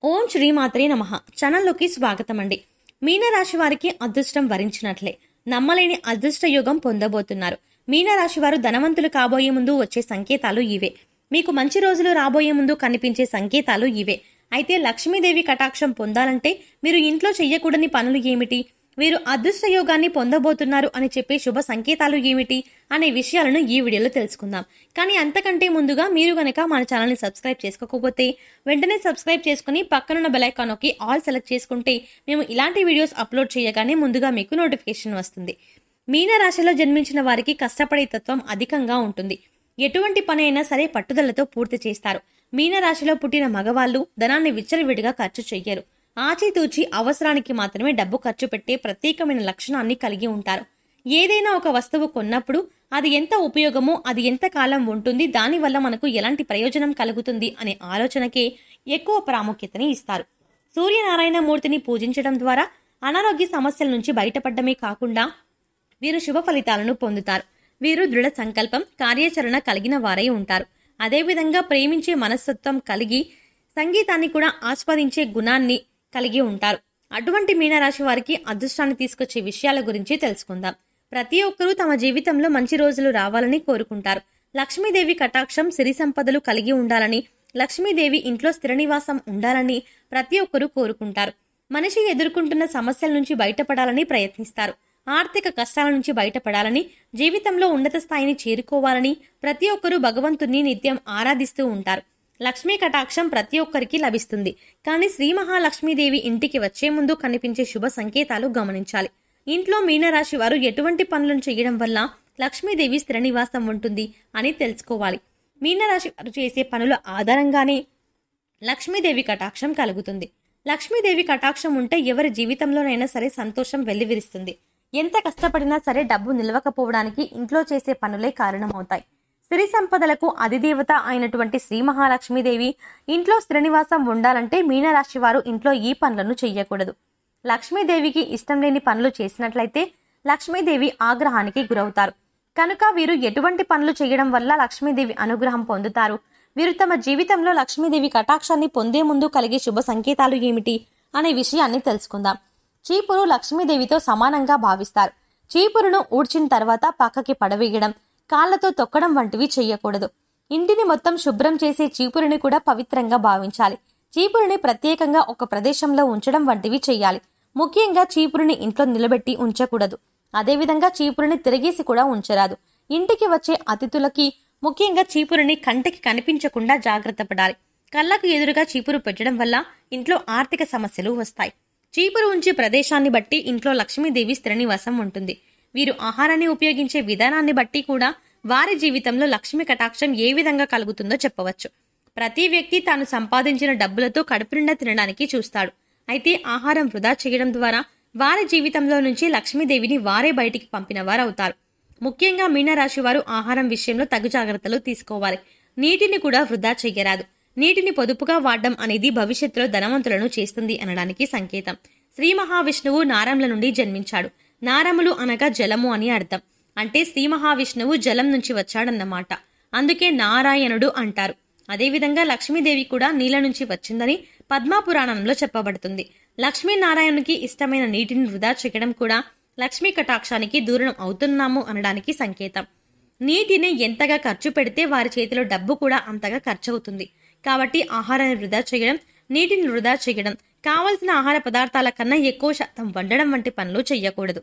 ఓం శ్రీమాత్రే నమః. ఛానల్లోకి స్వాగతం అండి. మీనరాశి వారికి అదృష్టం వరించినట్లే నమ్మలేని అదృష్ట యోగం పొందబోతున్నారు. మీనరాశి వారు ధనవంతులు కాబోయే ముందు వచ్చే సంకేతాలు ఇవే. మీకు మంచి రోజులు రాబోయే ముందు కనిపించే సంకేతాలు ఇవే. అయితే లక్ష్మీదేవి కటాక్షం పొందాలంటే మీరు ఇంట్లో చెయ్యకూడని పనులు ఏమిటి, వీరు అదృష్ట యోగాన్ని పొందబోతున్నారు అని చెప్పే శుభ సంకేతాలు ఏమిటి అనే విషయాలను ఈ వీడియోలో తెలుసుకుందాం. కానీ అంతకంటే ముందుగా మీరు గనక మన ఛానల్ని సబ్స్క్రైబ్ చేసుకోకపోతే వెంటనే సబ్స్క్రైబ్ చేసుకుని పక్కనున్న బెల్ ఐకాన్ నొక్కి ఆల్ సెలెక్ట్ చేసుకుంటే మేము ఇలాంటి వీడియోస్ అప్లోడ్ చేయగానే ముందుగా మీకు నోటిఫికేషన్ వస్తుంది. మీనరాశిలో జన్మించిన వారికి కష్టపడే తత్వం అధికంగా ఉంటుంది. ఎటువంటి పని అయినా సరే పట్టుదలతో పూర్తి చేస్తారు. మీనరాశిలో పుట్టిన మగవాళ్లు ధనాన్ని విచ్చలవిడిగా ఖర్చు చెయ్యరు. ఆచితూచి అవసరానికి మాత్రమే డబ్బు ఖర్చు పెట్టే ప్రత్యేకమైన లక్షణాన్ని కలిగి ఉంటారు. ఏదైనా ఒక వస్తువు కొన్నప్పుడు అది ఎంత ఉపయోగమో, అది ఎంత కాలం ఉంటుంది, దానివల్ల మనకు ఎలాంటి ప్రయోజనం కలుగుతుంది అనే ఆలోచనకే ఎక్కువ ప్రాముఖ్యతని ఇస్తారు. సూర్యనారాయణ మూర్తిని పూజించడం ద్వారా అనారోగ్య సమస్యల నుంచి బయటపడమే కాకుండా వీరు శుభ ఫలితాలను పొందుతారు. వీరు దృఢ సంకల్పం, కార్యాచరణ కలిగిన వారై ఉంటారు. అదేవిధంగా ప్రేమించే మనస్తత్వం కలిగి సంగీతాన్ని కూడా ఆస్వాదించే గుణాన్ని కలిగి ఉంటారు. అటువంటి మీనరాశి వారికి అదృష్టాన్ని తీసుకొచ్చే విషయాల గురించి తెలుసుకుందాం. ప్రతి ఒక్కరూ తమ జీవితంలో మంచి రోజులు రావాలని కోరుకుంటారు. లక్ష్మీదేవి కటాక్షం, సిరి సంపదలు కలిగి ఉండాలని, లక్ష్మీదేవి ఇంట్లో స్థిర నివాసం ఉండాలని ప్రతి ఒక్కరూ కోరుకుంటారు. మనిషి ఎదుర్కొంటున్న సమస్యల నుంచి బయటపడాలని ప్రయత్నిస్తారు. ఆర్థిక కష్టాల నుంచి బయటపడాలని, జీవితంలో ఉన్నత స్థాయిని చేరుకోవాలని ప్రతి ఒక్కరూ భగవంతుణ్ణి నిత్యం ఆరాధిస్తూ ఉంటారు. లక్ష్మీ కటాక్షం ప్రతి ఒక్కరికి లభిస్తుంది. కానీ శ్రీ మహాలక్ష్మీదేవి ఇంటికి వచ్చే ముందు కనిపించే శుభ సంకేతాలు గమనించాలి. ఇంట్లో మీనరాశి వారు ఎటువంటి పనులను చేయడం వల్ల లక్ష్మీదేవి స్థిర నివాసం ఉంటుంది అని తెలుసుకోవాలి. మీనరాశి వారు చేసే పనుల ఆధారంగానే లక్ష్మీదేవి కటాక్షం కలుగుతుంది. లక్ష్మీదేవి కటాక్షం ఉంటే ఎవరి జీవితంలోనైనా సరే సంతోషం వెల్లివిరుస్తుంది. ఎంత కష్టపడినా సరే డబ్బు నిలవకపోవడానికి ఇంట్లో చేసే పనులే కారణమవుతాయి. సిరి సంపదలకు అధిదేవత అయినటువంటి శ్రీ మహాలక్ష్మీదేవి ఇంట్లో స్థిర నివాసం ఉండాలంటే మీనరాశి వారు ఇంట్లో ఈ పనులను చెయ్యకూడదు. లక్ష్మీదేవికి ఇష్టం లేని పనులు చేసినట్లయితే లక్ష్మీదేవి ఆగ్రహానికి గురవుతారు. కనుక వీరు ఎటువంటి పనులు చేయడం వల్ల లక్ష్మీదేవి అనుగ్రహం పొందుతారు, వీరు తమ జీవితంలో లక్ష్మీదేవి కటాక్షాన్ని పొందే ముందు కలిగే శుభ సంకేతాలు ఏమిటి అనే విషయాన్ని తెలుసుకుందాం. చీపురు లక్ష్మీదేవితో సమానంగా భావిస్తారు. చీపురును ఊడ్చిన తర్వాత పక్కకి పడవేయడం, కాళ్లతో తొక్కడం వంటివి చెయ్యకూడదు. ఇంటిని మొత్తం శుభ్రం చేసే చీపురుని కూడా పవిత్రంగా భావించాలి. చీపురుని ప్రత్యేకంగా ఒక ప్రదేశంలో ఉంచడం వంటివి చెయ్యాలి. ముఖ్యంగా చీపురుని ఇంట్లో నిలబెట్టి ఉంచకూడదు. అదేవిధంగా చీపురుని తిరిగేసి కూడా ఉంచరాదు. ఇంటికి వచ్చే అతిథులకి ముఖ్యంగా చీపురుని కంటికి కనిపించకుండా జాగ్రత్త పడాలి. కళ్ళకు ఎదురుగా చీపురు పెట్టడం వల్ల ఇంట్లో ఆర్థిక సమస్యలు వస్తాయి. చీపురు ఉంచే ప్రదేశాన్ని బట్టి ఇంట్లో లక్ష్మీదేవి స్థిర నివాసం ఉంటుంది. వీరు ఆహారాన్ని ఉపయోగించే విధానాన్ని బట్టి కూడా వారి జీవితంలో లక్ష్మీ కటాక్షం ఏ విధంగా కలుగుతుందో చెప్పవచ్చు. ప్రతి వ్యక్తి తాను సంపాదించిన డబ్బులతో కడుపు నిండా తినడానికి చూస్తాడు. అయితే ఆహారం వృధా చేయడం ద్వారా వారి జీవితంలో నుంచి లక్ష్మీదేవిని వారే బయటికి పంపిన వారవుతారు. ముఖ్యంగా మీనరాశి వారు ఆహారం విషయంలో తగు జాగ్రత్తలు తీసుకోవాలి. నీటిని కూడా వృధా చెయ్యరాదు. నీటిని పొదుపుగా వాడడం అనేది భవిష్యత్తులో ధనవంతులను చేస్తుంది అనడానికి సంకేతం. శ్రీ మహావిష్ణువు నారముల నుండి జన్మించాడు. నారములు అనగా జలము అని అర్థం. అంటే శ్రీ మహావిష్ణువు జలం నుంచి వచ్చాడన్నమాట. అందుకే నారాయణుడు అంటారు. అదేవిధంగా లక్ష్మీదేవి కూడా నీళ్ల నుంచి వచ్చిందని పద్మపురాణంలో చెప్పబడుతుంది. లక్ష్మీనారాయణునికి ఇష్టమైన నీటిని వృధా చేయడం కూడా లక్ష్మీ కటాక్షానికి దూరం అవుతున్నాము అనడానికి సంకేతం. నీటిని ఎంతగా ఖర్చు పెడితే వారి చేతిలో డబ్బు కూడా అంతగా ఖర్చవుతుంది. కాబట్టి ఆహారాన్ని వృధా చేయడం, నీటిని వృధా చేయడం, కావలసిన ఆహార పదార్థాల కన్నా ఎక్కువ శాతం వండడం వంటి పనులు చెయ్యకూడదు.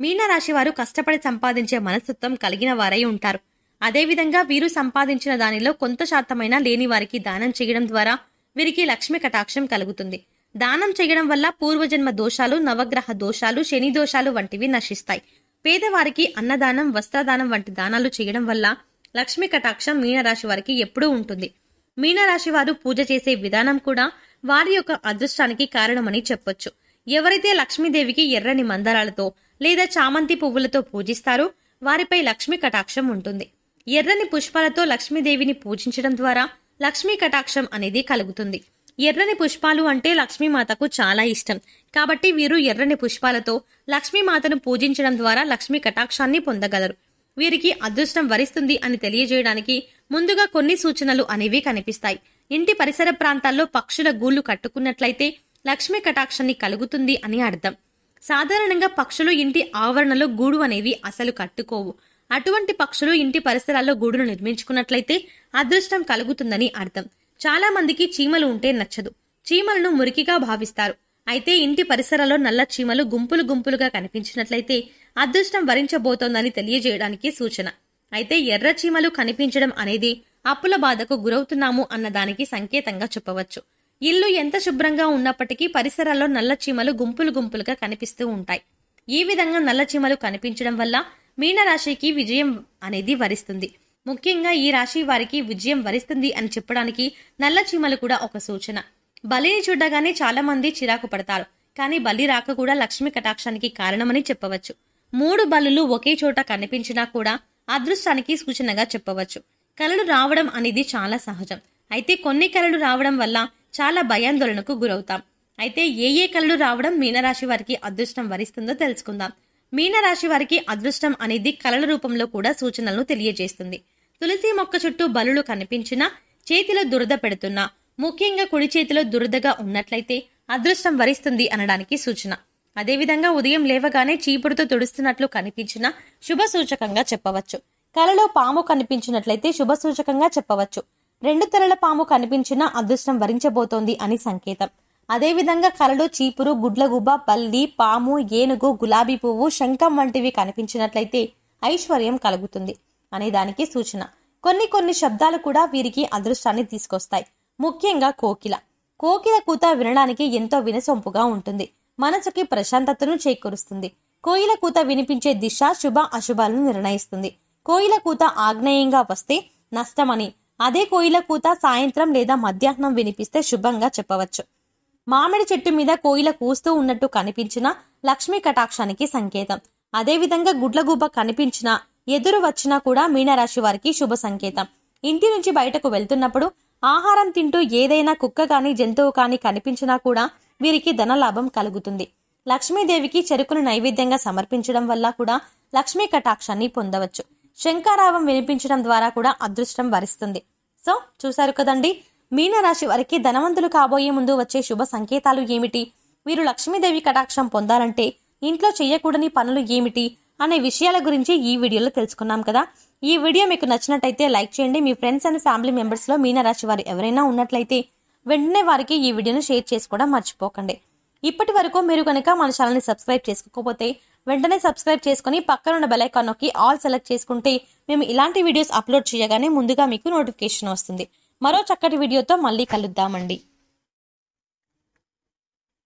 మీనరాశి వారు కష్టపడి సంపాదించే మనస్తత్వం కలిగిన వారై ఉంటారు. అదేవిధంగా వీరు సంపాదించిన దానిలో కొంత శాతమైనా లేని వారికి దానం చేయడం ద్వారా వీరికి లక్ష్మీ కటాక్షం కలుగుతుంది. దానం చేయడం వల్ల పూర్వజన్మ దోషాలు, నవగ్రహ దోషాలు, శని దోషాలు వంటివి నశిస్తాయి. పేదవారికి అన్నదానం, వస్త్రదానం వంటి దానాలు చేయడం వల్ల లక్ష్మీ కటాక్షం మీనరాశి వారికి ఎప్పుడూ ఉంటుంది. మీనరాశి వారు పూజ చేసే విధానం కూడా వారి యొక్క అదృష్టానికి కారణమని చెప్పొచ్చు. ఎవరైతే లక్ష్మీదేవికి ఎర్రని మందారాలతో లేదా చామంతి పువ్వులతో పూజిస్తారో వారిపై లక్ష్మీ కటాక్షం ఉంటుంది. ఎర్రని పుష్పాలతో లక్ష్మీదేవిని పూజించడం ద్వారా లక్ష్మీ కటాక్షం అనేది కలుగుతుంది. ఎర్రని పుష్పాలు అంటే లక్ష్మీమాతకు చాలా ఇష్టం. కాబట్టి వీరు ఎర్రని పుష్పాలతో లక్ష్మీమాతను పూజించడం ద్వారా లక్ష్మీ కటాక్షాన్ని పొందగలరు. వీరికి అదృష్టం వరిస్తుంది అని తెలియజేయడానికి ముందుగా కొన్ని సూచనలు అనేవి కనిపిస్తాయి. ఇంటి పరిసర ప్రాంతాల్లో పక్షుల గూళ్లు కట్టుకున్నట్లయితే లక్ష్మీ కటాక్షాన్ని కలుగుతుంది అని అర్థం. సాధారణంగా పక్షులు ఇంటి ఆవరణలో గూడు అనేవి అసలు కట్టుకోవు. అటువంటి పక్షులు ఇంటి పరిసరాల్లో గూడును నిర్మించుకున్నట్లయితే అదృష్టం కలుగుతుందని అర్థం. చాలా మందికి చీమలు ఉంటే నచ్చదు. చీమలను మురికిగా భావిస్తారు. అయితే ఇంటి పరిసరాల్లో నల్ల చీమలు గుంపులు గుంపులుగా కనిపించినట్లయితే అదృష్టం వరించబోతోందని తెలియజేయడానికి సూచన. అయితే ఎర్ర చీమలు కనిపించడం అనేది అప్పుల బాధకు గురవుతున్నాము అన్నదానికి సంకేతంగా చెప్పవచ్చు. ఇల్లు ఎంత శుభ్రంగా ఉన్నప్పటికీ పరిసరాల్లో నల్ల చీమలు గుంపులు గుంపులుగా కనిపిస్తూ ఉంటాయి. ఈ విధంగా నల్ల చీమలు కనిపించడం వల్ల మీనరాశికి విజయం అనేది వరిస్తుంది. ముఖ్యంగా ఈ రాశి వారికి విజయం వరిస్తుంది అని చెప్పడానికి నల్ల చీమలు కూడా ఒక సూచన. బలిని చూడగానే చాలా మంది చిరాకు పడతారు. కానీ బలి రాక కూడా లక్ష్మీ కటాక్షానికి కారణమని చెప్పవచ్చు. 3 బలులు ఒకే చోట కనిపించినా కూడా అదృష్టానికి సూచనగా చెప్పవచ్చు. కలలు రావడం అనేది చాలా సహజం. అయితే కొన్ని కలలు రావడం వల్ల చాలా భయాందోళనకు గురవుతాం. అయితే ఏ కలలు రావడం మీనరాశి వారికి అదృష్టం వరిస్తుందో తెలుసుకుందాం. మీనరాశి వారికి అదృష్టం అనేది కలల రూపంలో కూడా సూచనలను తెలియజేస్తుంది. తులసి మొక్క చుట్టూ బలులు కనిపించినా, చేతిలో దురద పెడుతున్నా, ముఖ్యంగా కుడి చేతిలో దురదగా ఉన్నట్లయితే అదృష్టం వరిస్తుంది అనడానికి సూచన. అదేవిధంగా ఉదయం లేవగానే చీపురుతో తుడుస్తున్నట్లు కనిపించినా శుభ సూచకంగా చెప్పవచ్చు. కలలో పాము కనిపించినట్లయితే శుభ సూచకంగా చెప్పవచ్చు. 2 తలల పాము కనిపించినా అదృష్టం వరించబోతోంది అని సంకేతం. అదేవిధంగా కలలో చీపురు, గుడ్లగుబ్బ, పల్లి, పాము, ఏనుగు, గులాబీ పువ్వు, శంఖం వంటివి కనిపించినట్లయితే ఐశ్వర్యం కలుగుతుంది అనే దానికి సూచన. కొన్ని శబ్దాలు కూడా వీరికి అదృష్టాన్ని తీసుకొస్తాయి. ముఖ్యంగా కోకిల కూత వినడానికి ఎంతో వినసొంపుగా ఉంటుంది. మనసుకి ప్రశాంతతను చేకూరుస్తుంది. కోయిల కూత వినిపించే దిశ శుభ అశుభాలను నిర్ణయిస్తుంది. కోయిల కూత ఆగ్నేయంగా వస్తే నష్టమని, అదే కోయిల కూత సాయంత్రం లేదా మధ్యాహ్నం వినిపిస్తే శుభంగా చెప్పవచ్చు. మామిడి చెట్టు మీద కోయిల కూస్తూ ఉన్నట్టు కనిపించిన లక్ష్మీ కటాక్షానికి సంకేతం. అదేవిధంగా గుడ్లగూబ కనిపించినా, ఎదురు వచ్చినా కూడా మీనరాశి వారికి శుభ సంకేతం. ఇంటి నుంచి బయటకు వెళ్తున్నప్పుడు ఆహారం తింటూ ఏదైనా కుక్క కాని జంతువు కాని కనిపించినా కూడా వీరికి ధనలాభం కలుగుతుంది. లక్ష్మీదేవికి చెరుకును నైవేద్యంగా సమర్పించడం వల్ల కూడా లక్ష్మీ కటాక్షాన్ని పొందవచ్చు. శంఖారావం వినిపించడం ద్వారా కూడా అదృష్టం వరిస్తుంది. సో చూశారు కదండి, మీనరాశి వారికి ధనవంతులు కాబోయే ముందు వచ్చే శుభ సంకేతాలు ఏమిటి, వీరు లక్ష్మీదేవి కటాక్షం పొందాలంటే ఇంట్లో చేయకూడని పనులు ఏమిటి అనే విషయాల గురించి ఈ వీడియోలో తెలుసుకున్నాం కదా. ఈ వీడియో మీకు నచ్చినట్టయితే లైక్ చేయండి. మీ ఫ్రెండ్స్ అండ్ ఫ్యామిలీ మెంబర్స్ లో మీనరాశి వారు ఎవరైనా ఉన్నట్లయితే వెంటనే వారికి ఈ వీడియోను షేర్ చేసుకోవడం మర్చిపోకండి. ఇప్పటి వరకు మీరు కనుక మన ఛానల్ ని సబ్స్క్రైబ్ చేసుకోకపోతే వెంటనే సబ్స్క్రైబ్ చేసుకుని పక్కనున్న బెల్ ఐకాన్ నొక్కి ఆల్ సెలెక్ట్ చేసుకుంటే మేము ఇలాంటి వీడియోస్ అప్లోడ్ చేయగానే ముందుగా మీకు నోటిఫికేషన్ వస్తుంది. మరో చక్కటి వీడియోతో మళ్ళీ కలుద్దామండి.